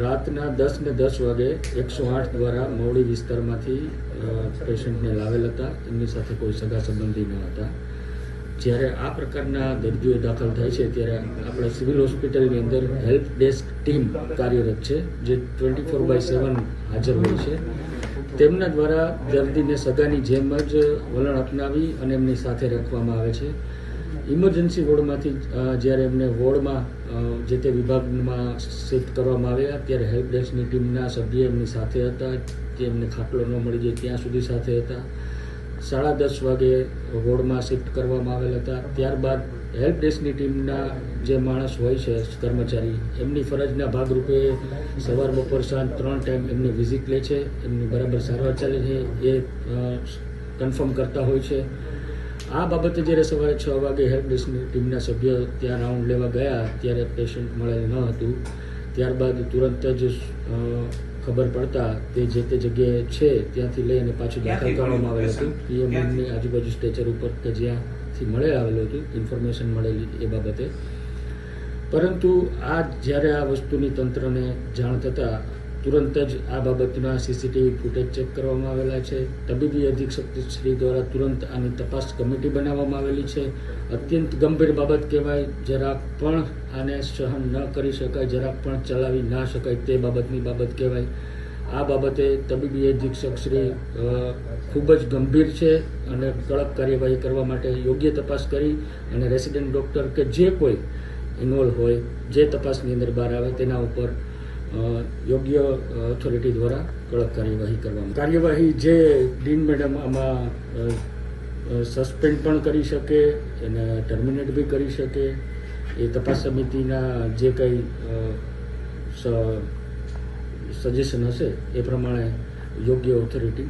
રાતના 10 ને 10 વાગે 108 દ્વારા મવડી વિસ્તારમાંથી પેશન્ટને લાવેલ હતા. એમની સાથે કોઈ સગા સંબંધી ન હતા. જ્યારે આ પ્રકારના દર્દીઓ દાખલ થાય છે ત્યારે આપણા સિવિલ હોસ્પિટલની અંદર હેલ્પ ડેસ્ક ટીમ કાર્યરત છે, જે 24/7 હાજર હોય છે. તેમના દ્વારા દર્દીને સગાની જેમ જ વલણ અપનાવી અને એમની સાથે રાખવામાં આવે છે. ઇમરજન્સી વોર્ડમાંથી જ્યારે એમને વોર્ડમાં જે તે વિભાગમાં શિફ્ટ કરવામાં આવ્યા ત્યારે હેલ્પ ડેસ્કની ટીમના સભ્ય એમની સાથે હતા. જે એમને ખાટલો ન મળી જાય ત્યાં સુધી સાથે હતા. 10:30 વાગે વોર્ડમાં શિફ્ટ કરવામાં આવેલ હતા. ત્યારબાદ હેલ્પ ડેસ્કની ટીમના જે માણસ હોય છે, કર્મચારી, એમની ફરજના ભાગરૂપે સવાર બપોર સાંજ 3 ટાઈમ એમની વિઝિટ લે છે. એમની બરાબર સારવાર ચાલે છે એ કન્ફર્મ કરતા હોય છે. આ બાબતે જ્યારે સવારે 6 વાગે હેલ્પ ડેસ્કની ટીમના સભ્ય ત્યાં રાઉન્ડ લેવા ગયા ત્યારે પેશન્ટ મળેલ ન હતું. ત્યારબાદ તુરંત જ ખબર પડતા તે જે તે જગ્યાએ છે ત્યાંથી લઈ અને પાછું દાખલ કરવામાં આવેલ હતું. પીએમની આજુબાજુ સ્ટ્રેચર ઉપર કે જ્યાંથી મળે આવેલું હતું, ઇન્ફોર્મેશન મળેલી એ બાબતે. પરંતુ જ્યારે આ વસ્તુની તંત્રને જાણ થતાં તુરંત જ આ બાબતના સીસીટીવી ફૂટેજ ચેક કરવામાં આવેલા છે. તબીબી અધિક્ષક શ્રી દ્વારા તુરંત આની તપાસ કમિટી બનાવવામાં આવેલી છે. અત્યંત ગંભીર બાબત કહેવાય. જરાક પણ આને સહન ન કરી શકાય, જરાક પણ ચલાવી ના શકાય તે બાબતની બાબત કહેવાય. આ બાબતે તબીબી અધિક્ષક શ્રી ખૂબ જ ગંભીર છે અને કડક કાર્યવાહી કરવા માટે યોગ્ય તપાસ કરી અને રેસિડેન્ટ ડૉક્ટર કે જે કોઈ ઇન્વોલ્વ હોય, જે તપાસની અંદર બહાર આવે તેના ઉપર યોગ્ય ઓથોરિટી દ્વારા કડક કાર્યવાહી જે ડીન મેડમ આમાં સસ્પેન્ડ પણ કરી શકે અને ટર્મિનેટ બી કરી શકે. એ તપાસ સમિતિના જે કંઈ સજેશન હશે એ પ્રમાણે યોગ્ય ઓથોરિટી